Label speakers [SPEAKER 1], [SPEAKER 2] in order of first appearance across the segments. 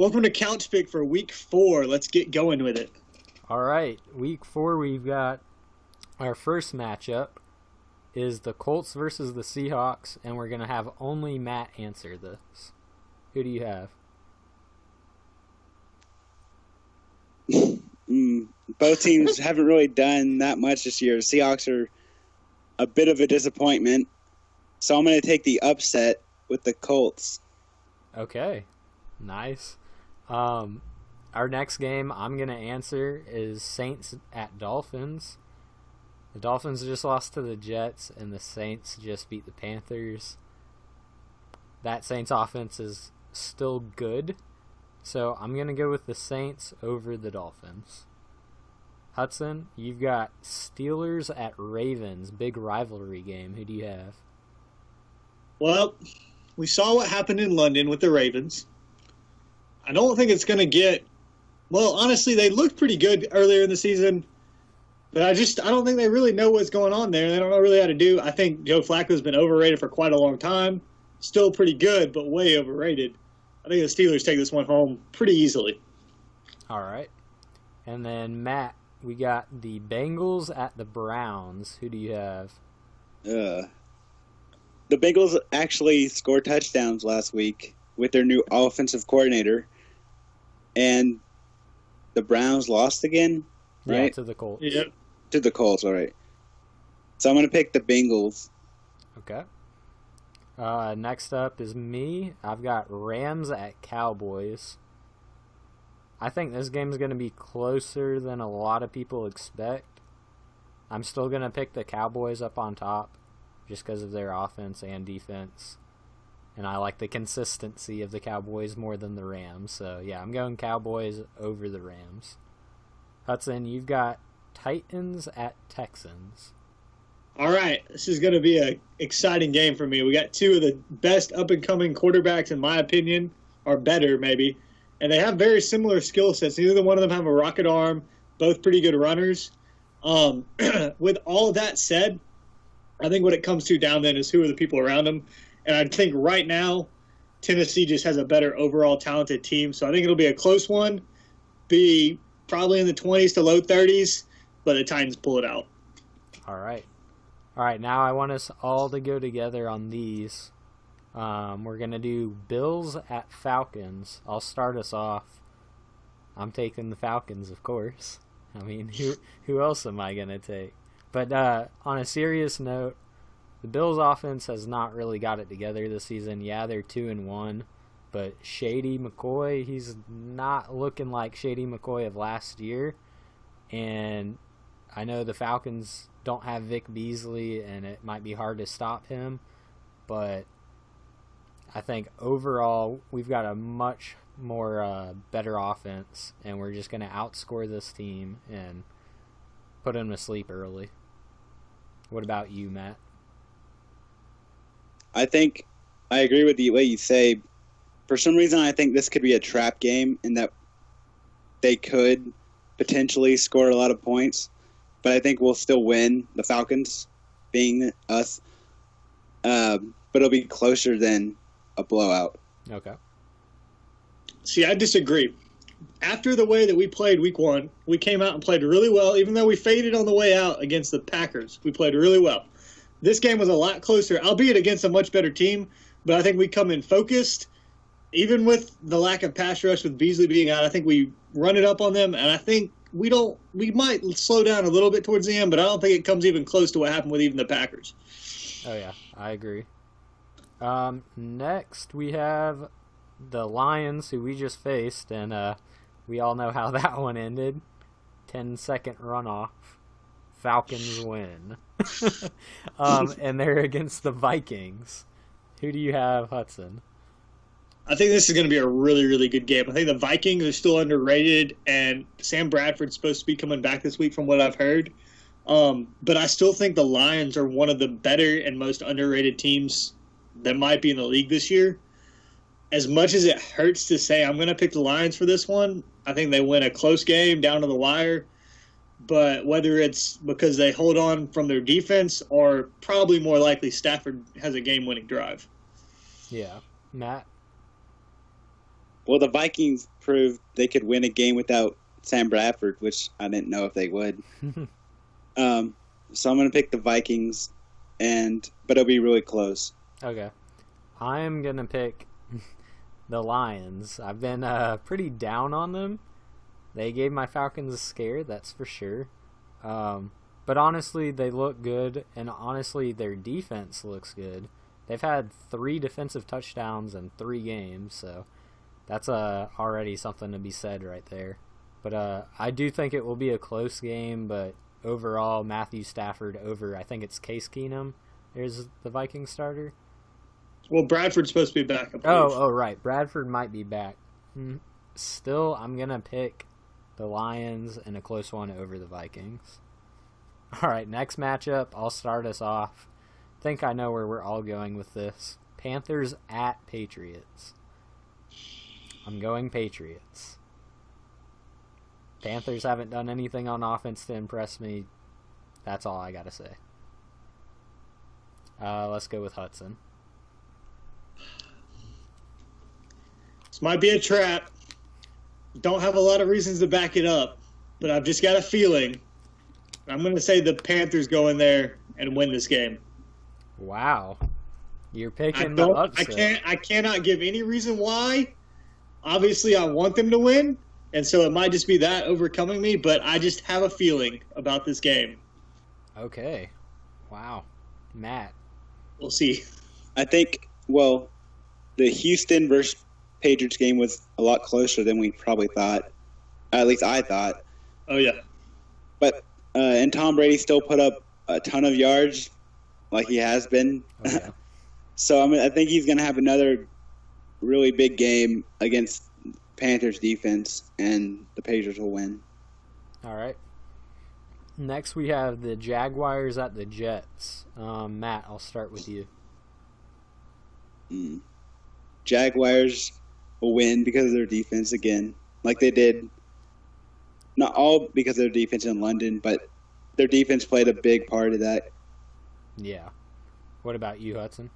[SPEAKER 1] Welcome to Couch Pick for Week 4. Let's get going with it.
[SPEAKER 2] All right, Week 4, we've got our first matchup is the Colts versus the Seahawks, and we're going to have only Matt answer this. Who do you have?
[SPEAKER 3] Both teams haven't really done that much this year. The Seahawks are a bit of a disappointment, so I'm going to take the upset with the Colts.
[SPEAKER 2] Okay, nice. Our next game I'm going to answer is Saints at Dolphins. The Dolphins just lost to the Jets, and the Saints just beat the Panthers. That Saints offense is still good, so I'm going to go with the Saints over the Dolphins. Hudson, you've got Steelers at Ravens, big rivalry game. Who do you have?
[SPEAKER 1] Well, we saw what happened in London with the Ravens. I don't think it's going to get... Well, honestly, they looked pretty good earlier in the season, but I don't think they really know what's going on there. They don't know really how to do. I think Joe Flacco's been overrated for quite a long time. Still pretty good, but way overrated. I think the Steelers take this one home pretty easily.
[SPEAKER 2] All right. And then, Matt, we got the Bengals at the Browns. Who do you have?
[SPEAKER 3] The Bengals actually scored touchdowns last week with their new offensive coordinator, and the Browns lost again, right?
[SPEAKER 2] Yeah, to the Colts.
[SPEAKER 1] Yep.
[SPEAKER 3] To the Colts, all right. So I'm going to pick the Bengals.
[SPEAKER 2] Okay. Next up is me. I've got Rams at Cowboys. I think this game is going to be closer than a lot of people expect. I'm still going to pick the Cowboys up on top just because of their offense and defense. And I like the consistency of the Cowboys more than the Rams. So, yeah, I'm going Cowboys over the Rams. Hudson, you've got Titans at Texans.
[SPEAKER 1] All right, this is going to be an exciting game for me. We got two of the best up-and-coming quarterbacks, in my opinion, or better maybe, and they have very similar skill sets. Neither one of them have a rocket arm, both pretty good runners. With all that said, I think what it comes to down then is who are the people around them, and I think right now Tennessee just has a better overall talented team, so I think it'll be a close one, be probably in the 20s to low 30s, but the Titans pull it out.
[SPEAKER 2] All right, now I want us all to go together on these. We're going to do Bills at Falcons. I'll start us off. I'm taking the Falcons, of course. I mean, who else am I going to take? But on a serious note, the Bills' offense has not really got it together this season. Yeah, they're 2-1, but Shady McCoy, he's not looking like Shady McCoy of last year. And I know the Falcons don't have Vic Beasley, and it might be hard to stop him, but I think overall we've got a much more better offense, and we're just going to outscore this team and put them to sleep early. What about you, Matt?
[SPEAKER 3] I think I agree with the way you say. For some reason, I think this could be a trap game in that they could potentially score a lot of points, but I think we'll still win, the Falcons being us. But it'll be closer than a blowout.
[SPEAKER 2] Okay.
[SPEAKER 1] See, I disagree. After the way that we played week 1, we came out and played really well. Even though we faded on the way out against the Packers, we played really well. This game was a lot closer, albeit against a much better team, but I think we come in focused. Even with the lack of pass rush with Beasley being out, I think we run it up on them, and I think we might slow down a little bit towards the end, but I don't think it comes even close to what happened with even the Packers.
[SPEAKER 2] Oh, yeah, I agree. Next, we have the Lions, who we just faced, and we all know how that one ended. 10-second runoff. Falcons win. And they're against the Vikings. Who do you have, Hudson?
[SPEAKER 1] I think this is going to be a really, really good game. I think the Vikings are still underrated, and Sam Bradford's supposed to be coming back this week from what I've heard. But I still think the Lions are one of the better and most underrated teams that might be in the league this year. As much as it hurts to say I'm going to pick the Lions for this one, I think they win a close game down to the wire. But whether it's because they hold on from their defense or probably more likely Stafford has a game-winning drive.
[SPEAKER 2] Yeah. Matt?
[SPEAKER 3] Well, the Vikings proved they could win a game without Sam Bradford, which I didn't know if they would. So I'm going to pick the Vikings, but it'll be really close.
[SPEAKER 2] Okay. I'm going to pick the Lions. I've been pretty down on them. They gave my Falcons a scare, that's for sure. But honestly, they look good, and honestly, their defense looks good. They've had 3 defensive touchdowns in 3 games, so that's already something to be said right there. But I do think it will be a close game, but overall, Matthew Stafford over, I think it's Case Keenum is the Viking starter.
[SPEAKER 1] Well, Bradford's supposed to be back.
[SPEAKER 2] Oh, right. Bradford might be back. Still, I'm going to pick the Lions in a close one over the Vikings. All right, next matchup, I'll start us off. I think I know where we're all going with this. Panthers at Patriots. I'm going Patriots. Panthers haven't done anything on offense to impress me. That's all I got to say. Let's go with Hudson.
[SPEAKER 1] This might be a trap. Don't have a lot of reasons to back it up, but I've just got a feeling. I'm going to say the Panthers go in there and win this game.
[SPEAKER 2] Wow. You're picking the upset.
[SPEAKER 1] I cannot give any reason why. Obviously, I want them to win, and so it might just be that overcoming me, but I just have a feeling about this game.
[SPEAKER 2] Okay. Wow. Matt.
[SPEAKER 1] We'll see.
[SPEAKER 3] I think, well, the Houston versus Patriots game was a lot closer than we probably thought. At least I thought.
[SPEAKER 1] Oh, yeah.
[SPEAKER 3] But and Tom Brady still put up a ton of yards like he has been.
[SPEAKER 2] Oh, yeah.
[SPEAKER 3] So I think he's going to have another really big game against Panthers defense, and the Patriots will win.
[SPEAKER 2] All right. Next, we have the Jaguars at the Jets. Matt, I'll start with you.
[SPEAKER 3] Jaguars will win because of their defense again, like they did. Not all because of their defense in London, but their defense played a big part of that.
[SPEAKER 2] Yeah. What about you, Hudson?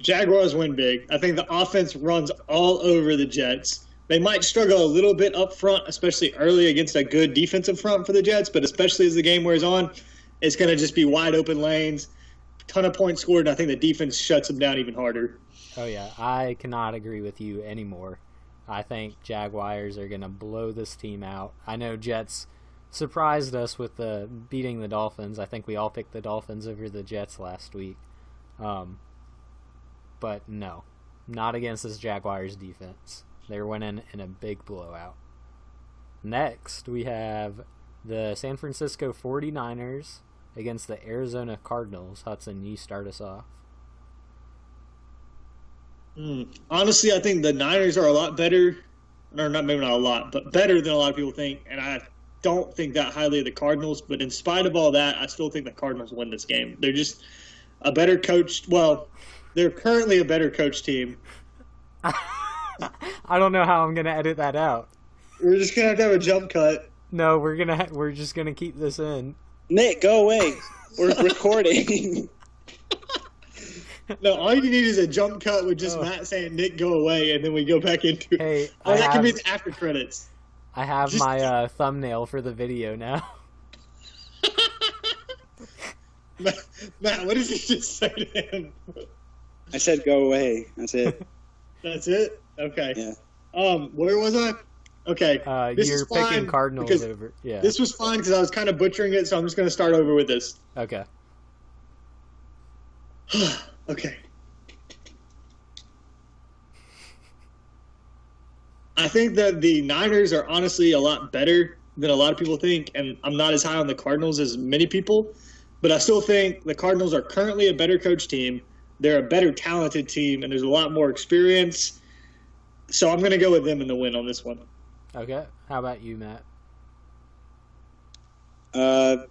[SPEAKER 1] Jaguars win big. I think the offense runs all over the Jets. They might struggle a little bit up front, especially early against a good defensive front for the Jets, but especially as the game wears on, it's going to just be wide open lanes, ton of points scored, and I think the defense shuts them down even harder.
[SPEAKER 2] Oh, yeah. I cannot agree with you anymore. I think Jaguars are going to blow this team out. I know Jets surprised us with beating the Dolphins. I think we all picked the Dolphins over the Jets last week. But no, not against this Jaguars defense. They're winning in a big blowout. Next, we have the San Francisco 49ers against the Arizona Cardinals. Hudson, you start us off.
[SPEAKER 1] Honestly, I think the Niners are a lot better, or maybe not a lot, but better than a lot of people think, and I don't think that highly of the Cardinals, but in spite of all that, I still think the Cardinals win this game. They're just a better coached, well, they're currently a better coached team.
[SPEAKER 2] I don't know how I'm going to edit that out.
[SPEAKER 1] We're just going to have a jump cut.
[SPEAKER 2] No, we're just going to keep this in.
[SPEAKER 3] Nick, go away. We're recording.
[SPEAKER 1] No, all you need is a jump cut with just Matt saying, Nick, go away, and then we go back into it.
[SPEAKER 2] Hey,
[SPEAKER 1] that can be the after credits.
[SPEAKER 2] I have my thumbnail for the video now.
[SPEAKER 1] Matt, what did you just say to him?
[SPEAKER 3] I said go away. That's it.
[SPEAKER 1] That's it? Okay.
[SPEAKER 3] Yeah.
[SPEAKER 1] Where was I? Okay.
[SPEAKER 2] You're picking Cardinals over. Yeah.
[SPEAKER 1] This was fine because I was kind of butchering it, so I'm just going to start over with this.
[SPEAKER 2] Okay.
[SPEAKER 1] Okay. I think that the Niners are honestly a lot better than a lot of people think, and I'm not as high on the Cardinals as many people, but I still think the Cardinals are currently a better coach team. They're a better talented team, and there's a lot more experience. So I'm going to go with them in the win on this one.
[SPEAKER 2] Okay. How about you, Matt?
[SPEAKER 3] I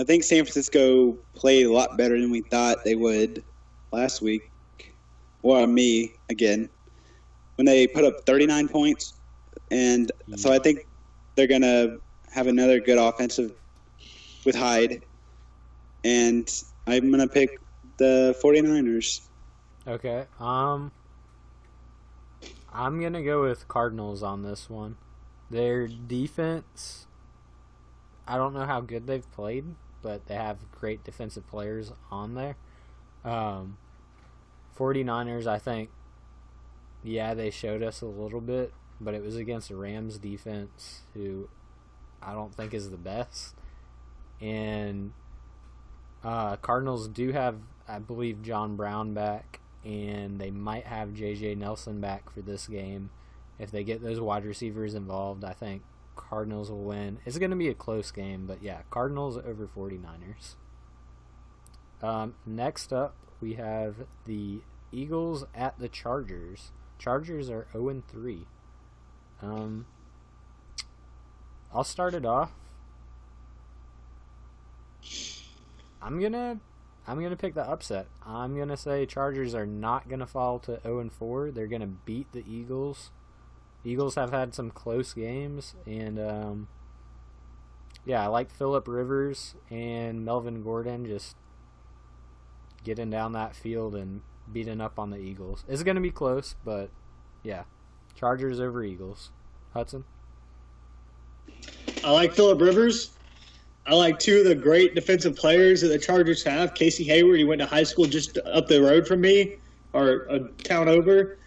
[SPEAKER 3] think San Francisco played a lot better than we thought they would last week. Well, me, again, when they put up 39 points. And so I think they're going to have another good offensive with Hyde. And I'm going to pick the 49ers.
[SPEAKER 2] Okay. I'm going to go with Cardinals on this one. Their defense, I don't know how good they've played, but they have great defensive players on there. 49ers, I think, yeah, they showed us a little bit, but it was against the Rams defense, who I don't think is the best. And Cardinals do have, I believe, John Brown back, and they might have J.J. Nelson back for this game. If they get those wide receivers involved, I think Cardinals will win. It's going to be a close game, but yeah, Cardinals over 49ers. Next up, we have the Eagles at the Chargers. Chargers are 0-3. I'll start it off. I'm gonna pick the upset. I'm gonna say Chargers are not gonna fall to 0-4. They're gonna beat the Eagles. Eagles have had some close games, and yeah, I like Phillip Rivers and Melvin Gordon just getting down that field and beating up on the Eagles. It's gonna be close, but yeah, Chargers over Eagles. Hudson?
[SPEAKER 1] I like Phillip Rivers. I like two of the great defensive players that the Chargers have. Casey Hayward, he went to high school just up the road from me, or a town over.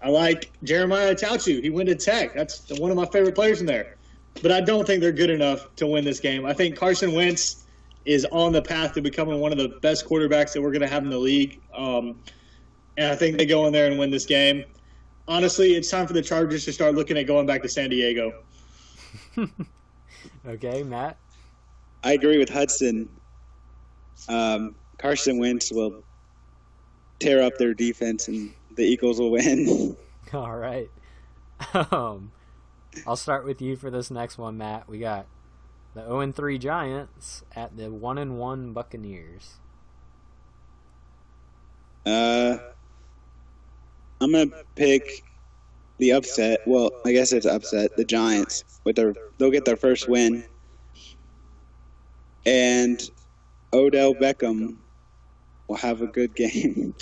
[SPEAKER 1] I like Jeremiah Tauchu. He went to Tech. That's one of my favorite players in there. But I don't think they're good enough to win this game. I think Carson Wentz is on the path to becoming one of the best quarterbacks that we're going to have in the league. And I think they go in there and win this game. Honestly, it's time for the Chargers to start looking at going back to San Diego.
[SPEAKER 2] Okay, Matt?
[SPEAKER 3] I agree with Hudson. Carson Wentz will tear up their defense, and the Eagles will win.
[SPEAKER 2] All right. I'll start with you for this next one, Matt. We got the 0-3 Giants at the 1-1 Buccaneers.
[SPEAKER 3] I'm gonna pick the upset. Well, I guess it's upset. The Giants they'll get their first win, and Odell Beckham will have a good game.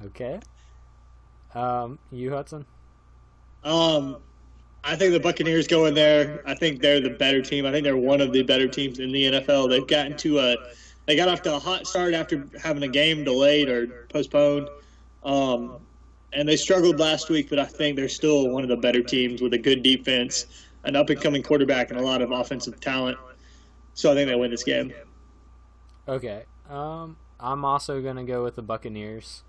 [SPEAKER 2] Okay. You, Hudson?
[SPEAKER 1] I think the Buccaneers go in there. I think they're the better team. I think they're one of the better teams in the NFL. They got off to a hot start after having a game delayed or postponed. And they struggled last week, but I think they're still one of the better teams with a good defense, an up-and-coming quarterback, and a lot of offensive talent. So I think they win this game.
[SPEAKER 2] Okay. I'm also going to go with the Buccaneers.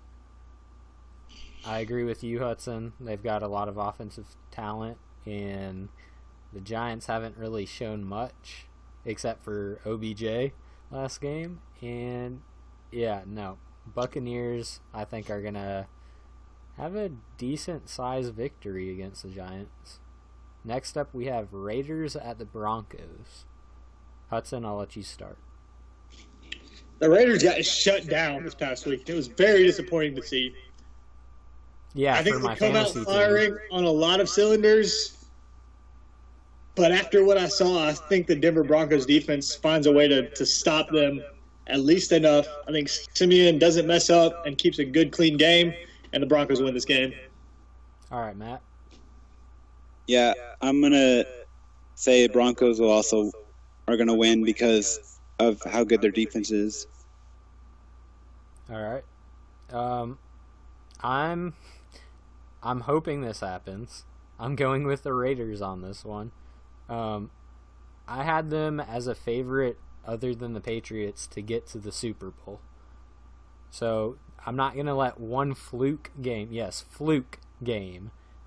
[SPEAKER 2] I agree with you, Hudson. They've got a lot of offensive talent, and the Giants haven't really shown much except for OBJ last game. And, yeah, no. Buccaneers, I think, are going to have a decent-sized victory against the Giants. Next up, we have Raiders at the Broncos. Hudson, I'll let you start.
[SPEAKER 1] The Raiders got shut down this past week. It was very disappointing to see.
[SPEAKER 2] Yeah,
[SPEAKER 1] I think
[SPEAKER 2] for my
[SPEAKER 1] they come out
[SPEAKER 2] fantasy
[SPEAKER 1] firing
[SPEAKER 2] team.
[SPEAKER 1] on a lot of cylinders. But after what I saw, I think the Denver Broncos defense finds a way to stop them at least enough. I think Simeon doesn't mess up and keeps a good, clean game, and the Broncos win this game.
[SPEAKER 2] All right, Matt.
[SPEAKER 3] Yeah, I'm gonna say Broncos are gonna win because of how good their defense is.
[SPEAKER 2] All right. I'm hoping this happens. I'm going with the Raiders on this one. I had them as a favorite other than the Patriots to get to the Super Bowl. So I'm not going to let one fluke game,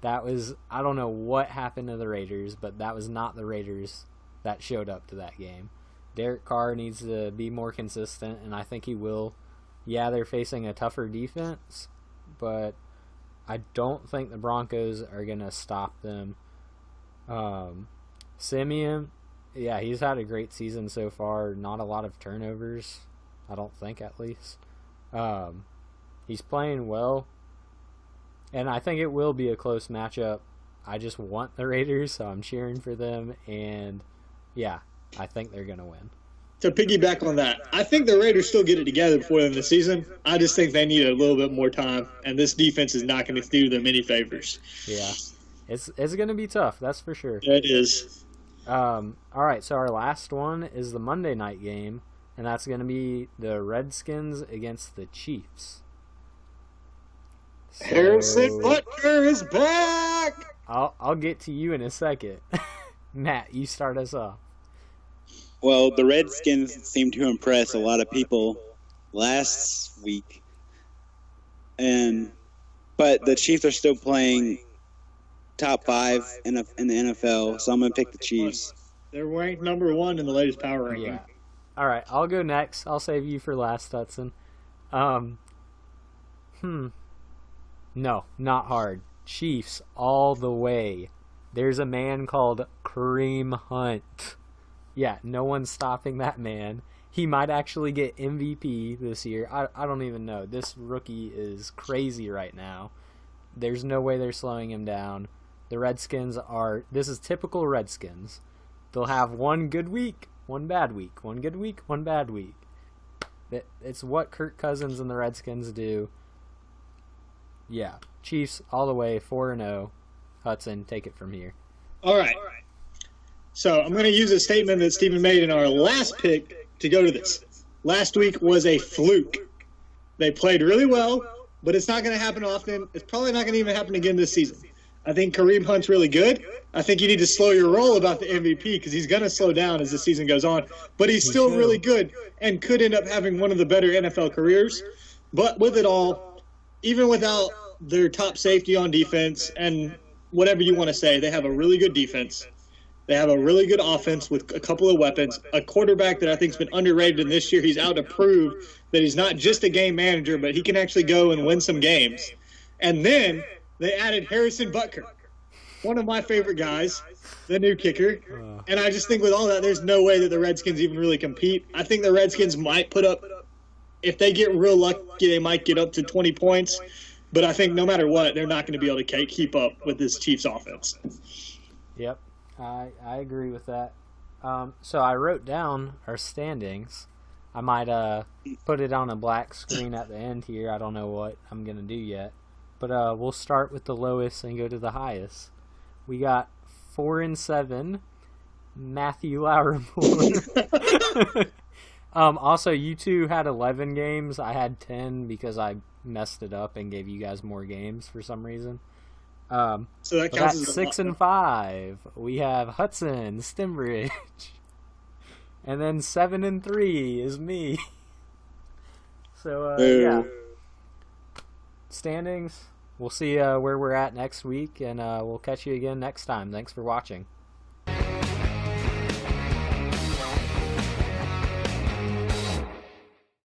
[SPEAKER 2] that was, I don't know what happened to the Raiders, but that was not the Raiders that showed up to that game. Derek Carr needs to be more consistent, and I think he will. Yeah, they're facing a tougher defense, but I don't think the Broncos are going to stop them. Simeon, yeah, he's had a great season so far. Not a lot of turnovers, I don't think, at least. He's playing well, and I think it will be a close matchup. I just want the Raiders, so I'm cheering for them, and yeah, I think they're going to win.
[SPEAKER 1] to piggyback on that, I think the Raiders still get it together before the end of the season. I just think they need a little bit more time, and this defense is not going to do them any favors.
[SPEAKER 2] Yeah, it's going to be tough. That's for sure.
[SPEAKER 1] Yeah, it is.
[SPEAKER 2] All right, so our last one is the Monday night game, and that's going to be the Redskins against the Chiefs. So,
[SPEAKER 1] Harrison Butker is back.
[SPEAKER 2] I'll get to you in a second. Matt, you start us off.
[SPEAKER 3] Well, the Redskins seemed to impress a lot of people last week, but the Chiefs are still playing top 5 in the NFL, so I'm going to pick the Chiefs.
[SPEAKER 1] They're ranked number 1 in the latest power ranking.
[SPEAKER 2] Yeah. All right, I'll go next. I'll save you for last, Hudson. No, not hard. Chiefs all the way. There's a man called Kareem Hunt. Yeah, no one's stopping that man. He might actually get MVP this year. I don't even know. This rookie is crazy right now. There's no way they're slowing him down. The Redskins this is typical Redskins. They'll have one good week, one bad week, one good week, one bad week. It's what Kirk Cousins and the Redskins do. Yeah, Chiefs all the way, 4-0. Hudson, take it from here.
[SPEAKER 1] All right. So I'm going to use a statement that Stephen made in our last pick to go to this. Last week was a fluke. They played really well, but it's not going to happen often. It's probably not going to even happen again this season. I think Kareem Hunt's really good. I think you need to slow your roll about the MVP because he's going to slow down as the season goes on. But he's still really good and could end up having one of the better NFL careers. But with it all, even without their top safety on defense and whatever you want to say, they have a really good defense. They have a really good offense with a couple of weapons. A quarterback that I think has been underrated, and this year he's out to prove that he's not just a game manager, but he can actually go and win some games. And then they added Harrison Butker, one of my favorite guys, the new kicker. And I just think with all that, there's no way that the Redskins even really compete. I think the Redskins might put up, if they get real lucky, they might get up to 20 points. But I think no matter what, they're not going to be able to keep up with this Chiefs offense.
[SPEAKER 2] Yep, I agree with that. So I wrote down our standings. I might put it on a black screen at the end here. I don't know what I'm going to do yet. But we'll start with the lowest and go to the highest. We got 4-7, Matthew Lattimore. Also, you two had 11 games. I had 10 because I messed it up and gave you guys more games for some reason.
[SPEAKER 1] So that counts as
[SPEAKER 2] 6-5. We have Hudson, Stimbridge. And then 7-3 is me. So, yeah. Standings. We'll see where we're at next week, and we'll catch you again next time. Thanks for watching.